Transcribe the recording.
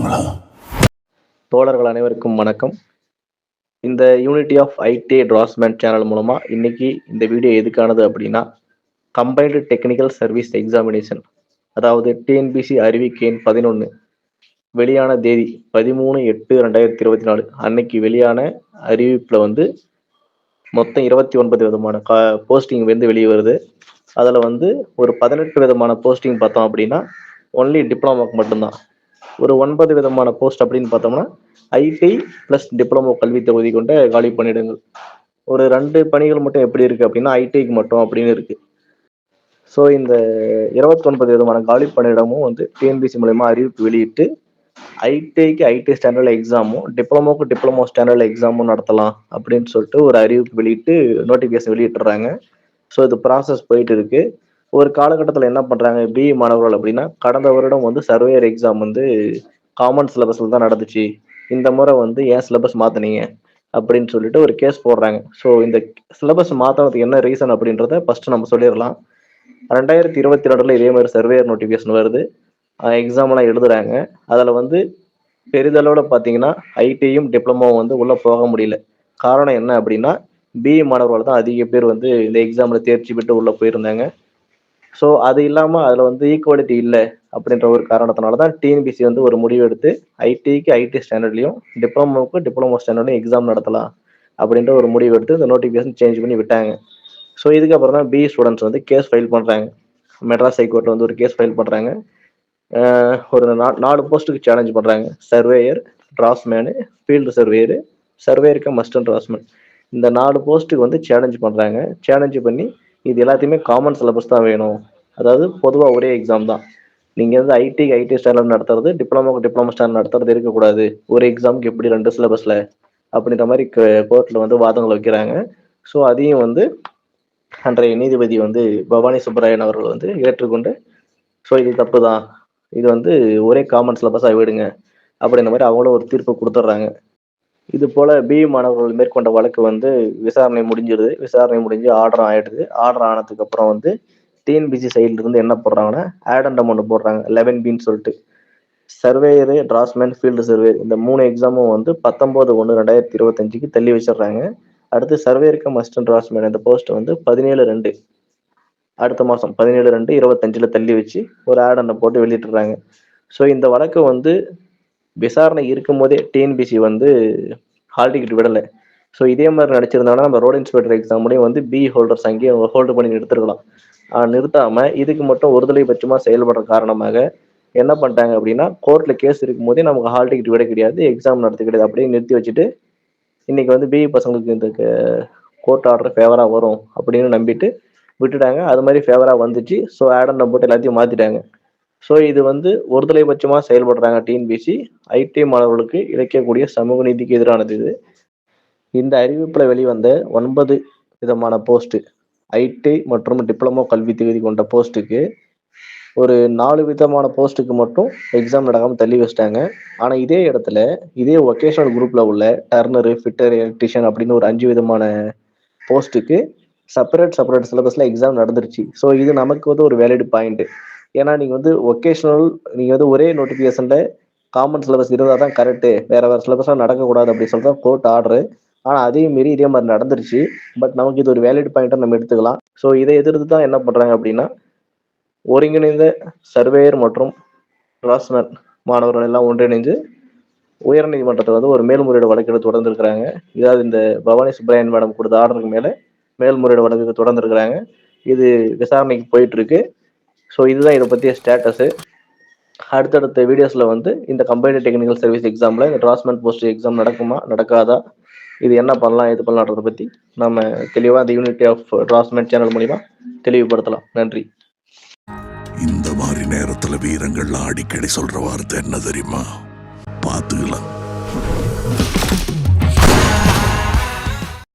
சொல்லுவாங்களா? தோழர்கள் அனைவருக்கும் வணக்கம். இந்த யூனிட்டி ஆஃப் ஐடி டிராஸ்மேன் சேனல் மூலமா இன்னைக்கு இந்த வீடியோ எதுக்கானது அப்படின்னா, கம்பைன்டு டெக்னிக்கல் சர்வீஸ் எக்ஸாமினேஷன், அதாவது டிஎன்பிசி அறிவிக்கை எண் 11 வெளியான தேதி 13/8/2024 அன்னைக்கு வெளியான அறிவிப்புல வந்து மொத்தம் 29 விதமான போஸ்டிங் வந்து வெளியே வருது. அதுல வந்து ஒரு 18 விதமான போஸ்டிங் பார்த்தோம் அப்படின்னா ஒன்லி டிப்ளமோக்கு மட்டும்தான். ஒரு 9 விதமான போஸ்ட் அப்படின்னு பார்த்தோம்னா ஐடி பிளஸ் டிப்ளமோ கல்வி தகுதி கொண்ட காலி பணியிடங்கள். ஒரு 2 பணிகள் மட்டும் எப்படி இருக்கு அப்படின்னா ஐடிக்கு மட்டும் அப்படின்னு இருக்கு. ஸோ இந்த 29 விதமான காலி பணியிடமும் வந்து டிஎன்பிசி மூலயமா அறிவிப்பு வெளியிட்டு ஐடிக்கு ஐடி ஸ்டாண்டர்ட் எக்ஸாமும் டிப்ளமோக்கு டிப்ளமோ ஸ்டாண்டர்ட் எக்ஸாமும் நடத்தலாம் அப்படின்னு சொல்லிட்டு ஒரு அறிவிப்பு வெளியிட்டு நோட்டிஃபிகேஷன் வெளியிட்டுறாங்க. ஸோ இது ப்ராசஸ் போயிட்டு இருக்கு. ஒரு காலகட்டத்தில் என்ன பண்றாங்க பிஇ மாணவர்கள் அப்படின்னா, கடந்த வருடம் வந்து சர்வேயர் எக்ஸாம் வந்து காமன் சிலபஸ்ல தான் நடந்துச்சு, இந்த முறை வந்து ஏன் சிலபஸ் மாத்தினீங்க அப்படின்னு சொல்லிட்டு ஒரு கேஸ் போடுறாங்க. ஸோ இந்த சிலபஸ் மாத்தினதுக்கு என்ன ரீசன் அப்படின்றத ஃபர்ஸ்ட் நம்ம சொல்லிடலாம். 2022 இதே மாதிரி சர்வேயர் நோட்டிஃபிகேஷன் வருது. எக்ஸாம்லாம் எழுதுறாங்க. அதில் வந்து பெரிதளவில் பார்த்தீங்கன்னா ஐடியும் டிப்ளமோவும் வந்து உள்ளே போக முடியல. காரணம் என்ன அப்படின்னா, பிஇ மாணவர்கள் தான் அதிக பேர் வந்து இந்த எக்ஸாமில் தேர்ச்சி பெற்று உள்ளே போயிருந்தாங்க. ஸோ அது இல்லாமல் அதில் வந்து ஈக்குவாலிட்டி இல்லை அப்படின்ற ஒரு காரணத்தினால தான் டிஎன்பிசி வந்து ஒரு முடிவு எடுத்து ஐடிக்கு ஐடி ஸ்டாண்டர்ட்லையும் டிப்ளமோவுக்கு டிப்ளமோ ஸ்டாண்டர்ட்லையும் எக்ஸாம் நடத்தலாம் அப்படின்ற ஒரு முடிவு எடுத்து இந்த நோட்டிஃபிகேஷன் சேஞ்ச் பண்ணி விட்டாங்க. ஸோ இதுக்கப்புறம் தான் பிஇ ஸ்டூடெண்ட்ஸ் வந்து கேஸ் ஃபைல் பண்ணுறாங்க. மெட்ராஸ் ஹைகோர்ட்டில் வந்து ஒரு கேஸ் ஃபைல் பண்ணுறாங்க. ஒரு 4 போஸ்ட்டுக்கு சேலஞ்ச் பண்ணுறாங்க. சர்வேயர், டிராஸ்மேனு, ஃபீல்டு சர்வேயரு, சர்வேயருக்கு மஸ்ட் அண்ட் டிராஸ்மேன். இந்த 4 போஸ்ட்டுக்கு வந்து சேலஞ்ச் பண்ணுறாங்க. சேலஞ்சு பண்ணி இது எல்லாத்தையுமே காமன் சிலபஸ் தான் வேணும், அதாவது பொதுவாக ஒரே எக்ஸாம் தான். நீங்கள் வந்து ஐடி ஸ்டாண்டர்ட் நடத்துறது, டிப்ளமோக்கு டிப்ளமோ ஸ்டாண்டர்ட் நடத்துறது இருக்கக்கூடாது, ஒரு எக்ஸாமுக்கு எப்படி 2 சிலபஸில் அப்படின்ற மாதிரி கோர்ட்டில் வந்து வாதங்கள் வைக்கிறாங்க. ஸோ அதையும் வந்து அன்றைய நீதிபதி வந்து பவானி சுப்பராயன் அவர்கள் வந்து ஏற்றுக்கொண்டு, ஸோ இது தப்பு தான், இது வந்து ஒரே காமன் சிலபஸாக விடுங்க அப்படின்ற மாதிரி அவங்களும் ஒரு தீர்ப்பு கொடுத்துட்றாங்க. இது போல பிஇ மாணவர்கள் மேற்கொண்ட வழக்கு வந்து விசாரணை முடிஞ்சிருது. விசாரணை முடிஞ்சு ஆர்டர் ஆயிடுது. ஆர்டர் ஆனதுக்கு அப்புறம் வந்து டிஎன்பிசி சைட்ல இருந்து என்ன போடுறாங்கன்னா ஆடண்டம் ஒன்று போடுறாங்க 11Bன்னு சொல்லிட்டு. சர்வேயரு, டிராஸ்மேன், ஃபீல்டு சர்வேயர் இந்த 3 எக்ஸாமும் வந்து 19/1/2025க்கு தள்ளி வச்சிடுறாங்க. அடுத்து சர்வேயருக்கு மஸ்ட் அண்ட் டிராஸ்மேன் இந்த போஸ்ட் வந்து 17/2 அடுத்த மாதம் 17/2/25 தள்ளி வச்சு ஒரு ஆடண்டம் போட்டு வெளியிட்டுறாங்க. ஸோ இந்த வழக்கு வந்து விசாரணை இருக்கும் போதே டிஎன்பிசி வந்து ஹால் டிக்கெட் விடலை. ஸோ இதே மாதிரி நடிச்சிருந்தாங்கன்னா நம்ம ரோட் இன்ஸ்பெக்டர் எக்ஸாம்லேயும் வந்து பிஇ ஹோல்டர்ஸ் அங்கேயே ஹோல்டு பண்ணி நிறுத்திருக்கலாம். நிறுத்தாமல் இதுக்கு மட்டும் ஒருதலை பட்சமாக செயல்படுற காரணமாக என்ன பண்ணிட்டாங்க அப்படின்னா, கோர்ட்டில் கேஸ் இருக்கும் போதே நமக்கு ஹால் டிக்கெட் விட கிடையாது, எக்ஸாம் நடத்த கிடையாது, அப்படியே நிறுத்தி வச்சுட்டு இன்னைக்கு வந்து பிஇ பசங்களுக்கு இந்த கோர்ட் ஆர்டர் ஃபேவராக வரும் அப்படின்னு நம்பிட்டு விட்டுட்டாங்க. அது மாதிரி ஃபேவராக வந்துச்சு. ஸோ ஆடண்டம் போட்டு எல்லாத்தையும் மாற்றிட்டாங்க. ஸோ இது வந்து ஒருதலை பட்சமாக செயல்படுறாங்க டிஎன்பிசி. ஐடி மாணவர்களுக்கு இழைக்கக்கூடிய சமூக நீதிக்கு எதிரானது இது. இந்த அறிவிப்பில் வெளிவந்த 9 விதமான போஸ்ட்டு ஐடி மற்றும் டிப்ளமோ கல்வி தகுதி கொண்ட போஸ்ட்டுக்கு ஒரு 4 விதமான போஸ்ட்டுக்கு மட்டும் எக்ஸாம் நடக்காமல் தள்ளி வச்சிட்டாங்க. ஆனால் இதே இடத்துல இதே ஒகேஷனல் குரூப்பில் உள்ள டர்னரு, ஃபிட்டர், எலக்ட்ரிஷியன் அப்படின்னு ஒரு 5 விதமான போஸ்ட்டுக்கு செப்பரேட் சிலபஸில் எக்ஸாம் நடந்துருச்சு. ஸோ இது நமக்கு வந்து ஒரு வேலிட் பாயிண்ட்டு. ஏன்னா நீங்கள் வந்து ஒகேஷனல் நீங்கள் வந்து ஒரே நோட்டிஃபிகேஷனில் காமன் சிலபஸ் இருந்தால் தான் கரெக்டு, வேறு சிலபஸாக நடக்கக்கூடாது அப்படின்னு சொல்லிட்டு தான் கோர்ட் ஆர்டரு. ஆனால் அதையும் மீறி இதே மாதிரி நடந்துருச்சு. பட் நமக்கு இது ஒரு வேலிட் பாயிண்ட்டாக நம்ம எடுத்துக்கலாம். ஸோ இதை எதிர்த்து தான் என்ன பண்ணுறாங்க அப்படின்னா, ஒருங்கிணைந்த சர்வேயர் மற்றும் டிராஸ்மேன் மாணவர்கள் எல்லாம் ஒன்றிணைந்து உயர்நீதிமன்றத்தில் வந்து ஒரு மேல்முறையீடு வழக்கு தொடர்ந்து இருக்கிறாங்க. இதாவது இந்த பவானி சுப்பராயன் மேடம் கொடுத்த ஆர்டருக்கு மேலே மேல்முறையீடு வழக்கு தொடர்ந்து இருக்கிறாங்க. இது விசாரணைக்கு போயிட்டு இருக்கு. ஸோ இதுதான் இதை பற்றிய ஸ்டேட்டஸு. அடுத்தடுத்த வீடியோஸில் வந்து இந்த கம்பைன்டு டெக்னிக்கல் சர்வீஸ் எக்ஸாமில் இந்த டிராஸ்மேன் போஸ்ட் எக்ஸாம் நடக்குமா நடக்காதா, இது என்ன பண்ணலாம் எது பண்ணலான்றதை பற்றி நம்ம தெளிவாக இந்த யூனிட்டி ஆஃப் டிராஸ்மேன் சேனல் மூலிமா தெளிவுபடுத்தலாம். நன்றி. இந்த மாதிரி நேரத்தில் வீரங்கள்லாம் அடிக்கடி சொல்ற வார்த்தை என்ன தெரியுமா? பார்த்துக்கலாம்.